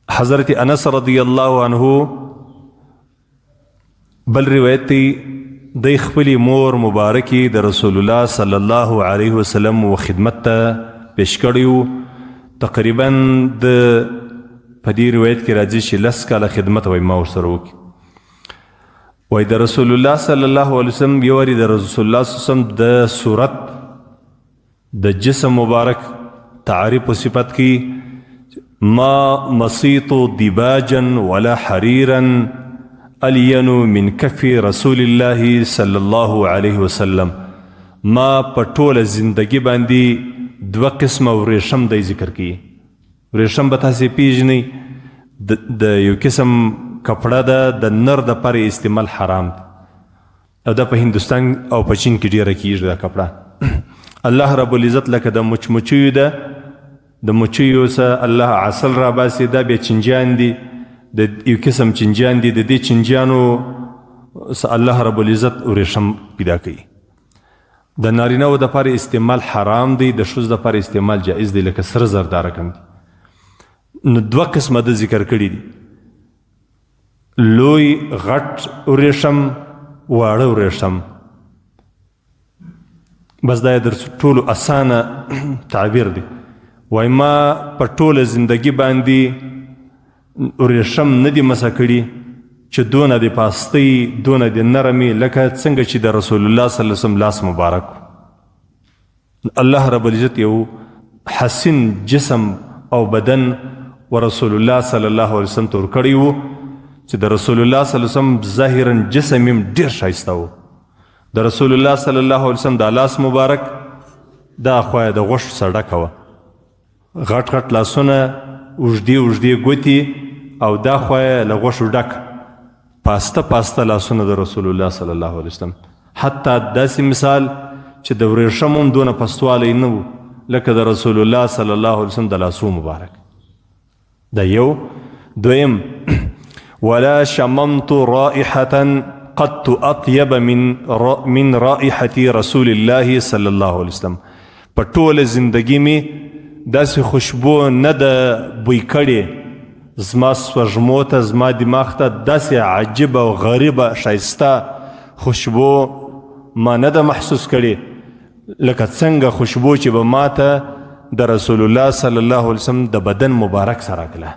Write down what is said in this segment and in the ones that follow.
حضرت انس رضی الله عنه بل روایت دی د خپل مور مبارکی د رسول الله صلی الله علیه وسلم و خدمت ته پیش کړیو تقریبا د په دې روایت کې راځي چې 10 کاله خدمت وای ما ورسره وکړي وای د رسول الله صلی الله علیه وسلم یوري د رسول الله صلی الله علیه وسلم د صورت د جسم مبارک تعریف و صفت کی ما مصیط دباجا ولا حریرا الین من کف رسول الله صلی الله علیه وسلم ما پټول زندگی باندې 2 قسم ورشم د ذکر کی ورشم به تاسو پیژنئ د یو قسم کپڑا د نر د پر استعمال حرام او د په هندستان او په چین کې ډیره کیږي دا کپڑا الله رب العزت لکه د مچمچیو د مچیو سه الله عسل را باسي دا به چنجان دي د یو قسم چنجان دي د دې چنجانو سه الله رب العزت ورشم پیدا کوي د نارینه و د پر استعمال حرام دی د شوز د پر استعمال جائز دی لکه سر زردار کم نو 2 قسمه د ذکر کړی دي لوی غټ ورشم واړه ورشم بس دا در ټولو اسانه تعبیر دی وای ما په ټوله زندگی باندې ورشم نه دی مسا کړي چې دونه د پاستی دونه د نرمي لکه څنګه چې د رسول الله صلی الله علیه وسلم لاس مبارک الله رب العزت یو حسن جسم او بدن ورسول الله صلی الله علیه وسلم تور کړی وو چې د رسول الله صلی الله علیه وسلم ظاهرا جسم ډیر ښایسته وو د رسول الله صلی الله علیه وسلم د لاس مبارک دا خو د غوښ سړک وو غټ غټ لاسونه اوږدې ګوتې او دا خو له غوښو ډک پاسته لاسونه د رسول الله صلی الله علیه وسلم حتی داسې مثال چې د ورېښم هم دونه پستوالی نه و لکه د رسول الله صلی الله علیه وسلم د لاسو مبارک دا یو دویم ولا شممت رائحة قد اطيب من رائحة رسول الله صلی الله علیه وسلم په ټوله زندگی می داسې خوشبو نه د بوی کړې زما سوژمو ته زما دماغ ته داسې عجیبه او غریبه ښایسته خوشبو ما نه ده محسوس کړې لکه څنګه خوشبو چې به ما ته د رسول الله صلی الله علیه وسلم د بدن مبارک سره کړه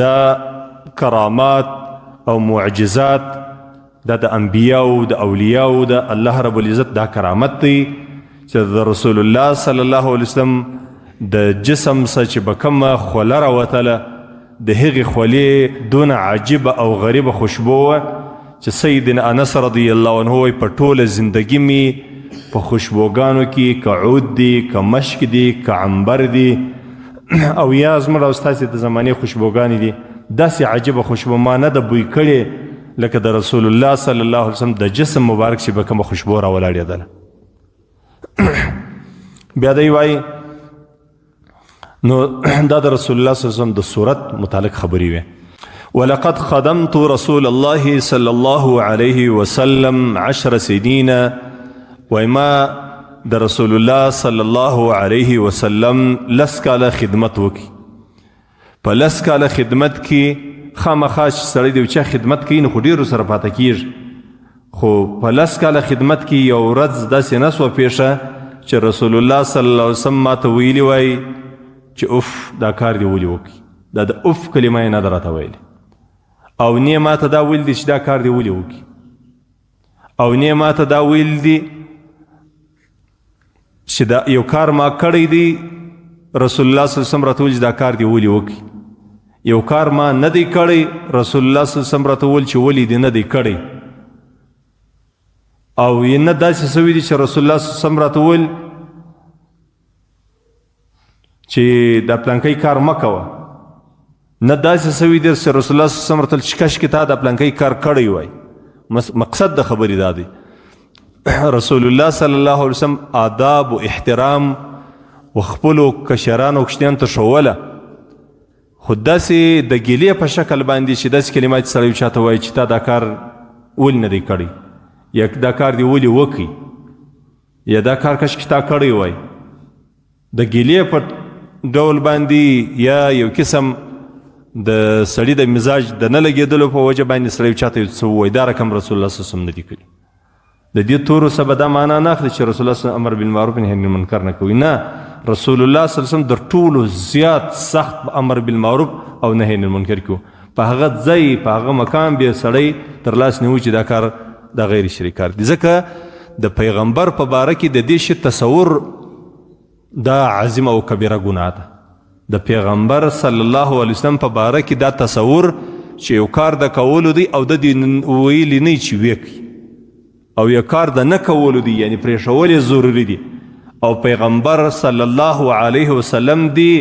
دا کرامات او معجزات دا د انبیاو د اولیاو د الله رب العزت دا کرامت دی چې د رسول الله صلی الله علیه وسلم د جسم څخه چې به کومه خوله راوتله د هغې خولې دونه عجیبه او غریبه خوشبو وه چې سیدنا انس رضی الله عنه وایي په ټوله زندگی می په خوشبوګانو کې که عود دی که مشک دی که عنبر دی او یا زموږ او ستاسې د زمانې خوشبوګانې دي داسې عجیبه خوشبو ما نه ده بوی کړې لکه د رسول الله صلی الله علیه وسلم د جسم مبارک چې به کومه خوشبو راولاړېدله بیا دی وای نو دا د رسول الله صلی الله علیه وسلم د صورت متعلق خبرې وي ولقد خدمت رسول الله صلی الله علیه وسلم 10 سنین وما د رسول الله صلی الله علیه وسلم 10 کاله خدمت وکي په 10 کاله خدمت کې خامخا سړی دی چې خدمت کوي نو خو ډېرو سره پاته کېږي خو په 10 کاله خدمت کې یو ورځ داسې نه سوه پیښه چې رسول الله صلی الله علیه وسلم ما ته ویلي وای چې اوف دا کار دی ولې وکړي دا د اوف کلمه یې نه ده راته ویلې او نه ما ته دا ویل دي چې دا کار دی ولې وکړي او نه ما ته دا ویل دي چې دا یو کار ما کړی دی رسول الله صلی الله علیه وسلم راته ویل چې دا کار دی ولې وکړي یو کار ما نه دی کړی رسول الله صلی الله علیه وسلم راته ویل چې ولې دی نه دی کړی او یې نه داسې سوي دي چې رسول الله صلی الله علیه وسلم راته ویل چې دا پلانکی کار مه کوه نه داسې سوي دي چې رسول الله صلی الله علیه وسلم راته ویل چې کاشکې تا دا پلانکی کار کړی وای مقصد د خبرې دا دی رسول الله صلی الله علیه وسلم آداب و احترام و خپلو کشرانو کشتیانو ته ښووله خو داسې د ګیلې په شکل باندې چې داسې کلمات سړی چاته وایي چې تا دا کار ولې نه دی کړی یا دا کار دی ولې وکړي یا دا کار کاشکې تا کړی وای د ګیلې په ډول باندې یا یو قسم د سړي د مزاج د نه لګېدلو په وجه باندې سړی چاته یو څه ووایي دا رقم رسول الله صلی الله علیه وسلم نه دي کړي. د دې تورو سبا دا معنا نه اخلي چې رسول الله صلی الله علیه وسلم امر بالمعروف نهي عن المنکر نه کوي. نه، رسول الله صلی الله علیه وسلم د ټولو زیات سخت امر بالمعروف او نهي عن المنکر کوي. په هغه ځای په هغه مقام بیا سړی تر لاس نیوي چې دا کار د غیر شرعي کار دی. ځکه د پیغمبر په باره کې د دې شي تصور دا عظیم او کبیره ګناه ده. د پیغمبر صلی الله علیه وسلم په باره کې دا تصور چې یو کار د کولو دی او د دې ویلي نه چې وکړي او یو کار د نه کولو دی، یعنی پرېښول یې ضروري دی، او پیغمبر صلی الله علیه وسلم دی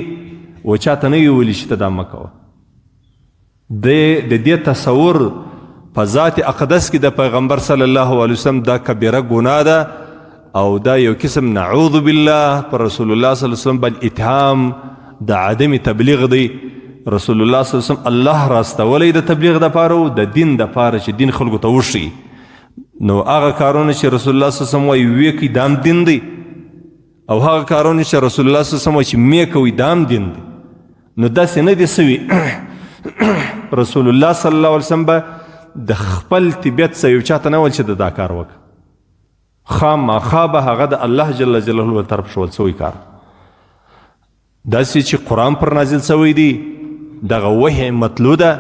و چاته نه ویلي چې ته دا مه کوه. د دې تصور په ذات اقدس کې د پیغمبر صلی الله علیه وسلم دا کبیره ګناه ده او دا یو قسم نعوذ بالله پر رسول الله صلی الله علیه وسلم باندې اتهام د عدم تبلیغ دی. رسول الله صلی الله علیه وسلم الله راستولی د تبلیغ دپاره او د دین دپاره چې دین خلکو ته وښیي. نو هغه کارونه چې رسول الله صلی الله علیه وسلم وایي ویې کوي دا هم دین دی، او هغه کارونه چې رسول الله صلی الله علیه وسلم وایي چې مې کوي دا هم دین دی. نو داسې نه دي سوي رسول الله صلی الله علیه وسلم به د خپل طبیعت څه یو چاته نه ویل چې د دا کار وکړه. خامخا به هغه د الله جل جلاله له طرف شول سوی کار. داسې چې قرآن پر نازل سوی دی دغه وحی مطلوع ده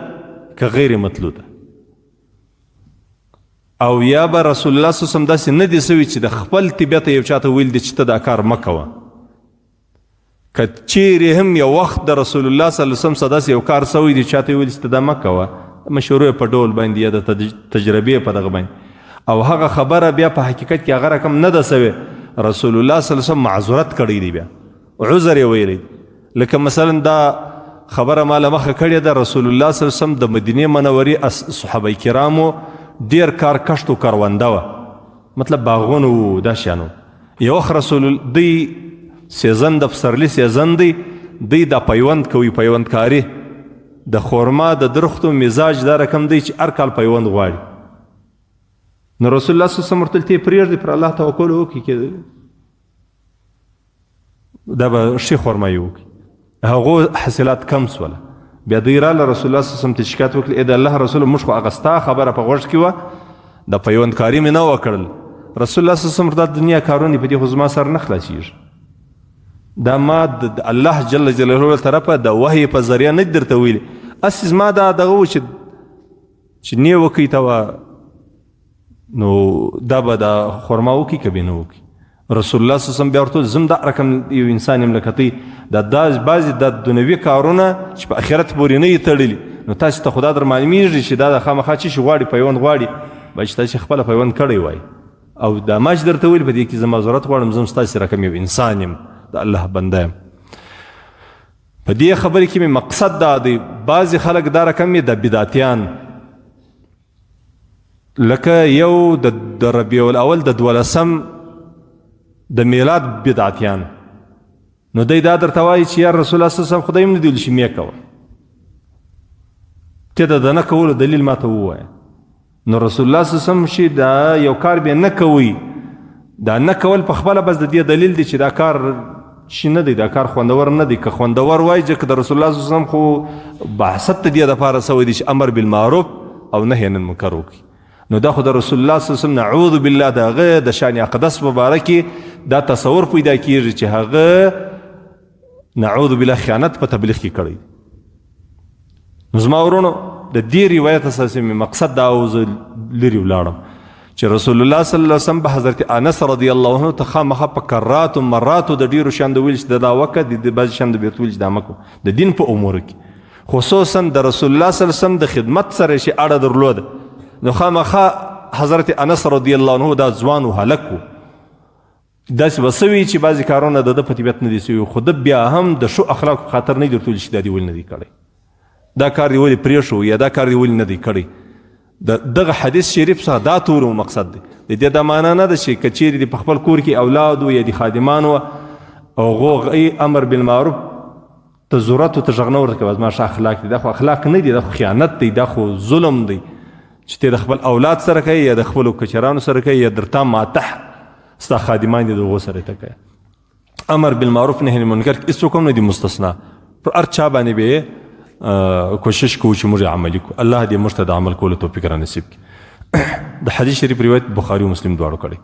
که غیر مطلوع ده، او یا به رسول الله صلی الله علیه وسلم داسې نه دي سوي چې د خپل طبیعت یو چاته ویل دي چې ته دا کار مه کوه. که چیرې هم یو وخت د رسول الله صلی الله علیه وسلم څخه داسې یو کار سوی دی چې چاته ویل چې ته دا مه کوه، مشروع په ډول باندې یا د تجربې په دغه باندې، او هغه خبره بیا په حقیقت کې هغه رقم نه ده سوی، رسول الله صلی الله علیه وسلم معذورت کړی دی، بیا عذر یې ویلی. لکه مثلا دا خبره ماله مخه کړې ده، رسول الله صلی الله علیه وسلم د مدینې منورې صحابه کرامو ډیر کار کشت و کرونده وه، مطلب باغونه و دا شیانو. یو وخت رسول دی سیزن د پسرلي سیزن دی دا پیوند کوي، پیوندکاري د خورما د درختو مزاج دا رقم دی چې هر کال پیوند غواړي. نو رسول الله صلی الله علیه وسلم ورته ته پرېږدي پر الله توکل وکړي دا به ښې خورما یې وکړي. هغو حاصلات کم سوله، بیا دوی راله رسول الله صلی الله علیه وسلم ته شکایت وکړي، ای د الله رسول موږ خو هغه ستا خبره په غوږ کې وه، د پیوندکاري مې نه وه کړل. رسول الله صلی الله علیه وسلم دا دنیا کارونه په دې خو زما سره نه خلاصېږي، دا ما د الله جل جلاله له طرفه د وحی په ذریعه نه درته ویلي، اسې زما دا دغه و چې نه وکړي ته نو دا به د خورما وکړي که به نه وکړي. رسول الله صلی الله علیه وسلم بیا ورته زم دا رقم یو انسان یم لکه تی دا بعضې د دنیوي کارونه چې په آخرت پورې نه یې تړلي، نو تاسې ته خو دا در معلومېږي چې دا د خامخا چې شي غواړي پیوند غواړي، باید چې تاسې خپله پیوند کړی وای او دا ما چې درته ویلي په دې کې زه معذرت غواړم، زه هم ستاسې رقم یو انسان یم، د الله بنده یم. په دې خبرې کې مې مقصد دا دی، بعضې خلک دا رقم یې د بدعتیان، لکه یو د ربیع الاول د 12 د میلاد بدعتیان، نو دی دا درته وایي چې یا رسول الله صلی الله علیه وسلم خدای هم نه دی ویلي چې مې کوه، ته د نه کولو دلیل ما ته ووایه. نو رسول الله صلی الله علیه وسلم چې دا یو کار بیا نه کوي، دا نه کول په خپله بس د دې دلیل دی چې دا کار شي نه دی، دا کار خوندور نه دی. که خوندور وای ځکه د رسول الله صلی الله علیه وسلم خو بحثت د دې دپاره سوی دی چې امر بالمعروف او نهی عن المنکر وکړي. نو دا خو د رسول الله صلی الله علیه وسلم نعوذ بالله د هغه د شان اقدس په باره کې دا تصور پیدا کیږي چې هغه نعوذ بالله خیانت په تبلیغ کې کړی. نو زما ورونو د دې روایت اساسي مقصد دا او زه لرې ولاړم چې رسول الله صلی الله علیه وسلم به حضرت انس رضی الله عنه ته خامخا په کرات و مراتو د ډیرو شیانو ویل چې دا وکړه، د بعضې شیانو بیرته ویل چې دا مه کوه. د دین په امورو کې خصوصا د رسول الله صلی الله علیه وسلم د خدمت سره چې اړه درلوده، نو خامخا حضرت انس رضی الله عنه دا ځوان و هلک و، داسې به سوي چې بعضې کارونه د ده په طبیعت نه دي سوي، خو ده بیا هم د ښو اخلاقو په خاطر نه درته ویل چې دا دې ولې نه دی کړی، دا کار دې ولې پرېښو یا دا کار دې ولې نه دی کړی. دغه حدیث شریف څخه دا تورو مقصد دی. د دې دا معنا نه ده چې که چیرې د په خپل کور کې اولاد و یا د خادمانو او هغوی امر بالمعروف ته ضرورت و ته غږ نه ورته کوي زما ښه اخلاق دي، دا خو اخلاق نه دي، دا خو خیانت دی، دا خو ظلم دی چې ته د خپل اولاد سره کوي یا د خپلو کچرانو سره کوي یا درته ماتح ستا خادمان دي د هغو سره ته کوي. امر بالمعروف نهي عن المنکر هیڅوک هم نه دي مستثنا. پر هر چا باندې به کوشش کوو چې موږ عملي کړو. الله دې موږ ته د عمل کولو توفیق را نصیب کړي. د حدیث شریف روایت بخاري او مسلم دواړو کړی.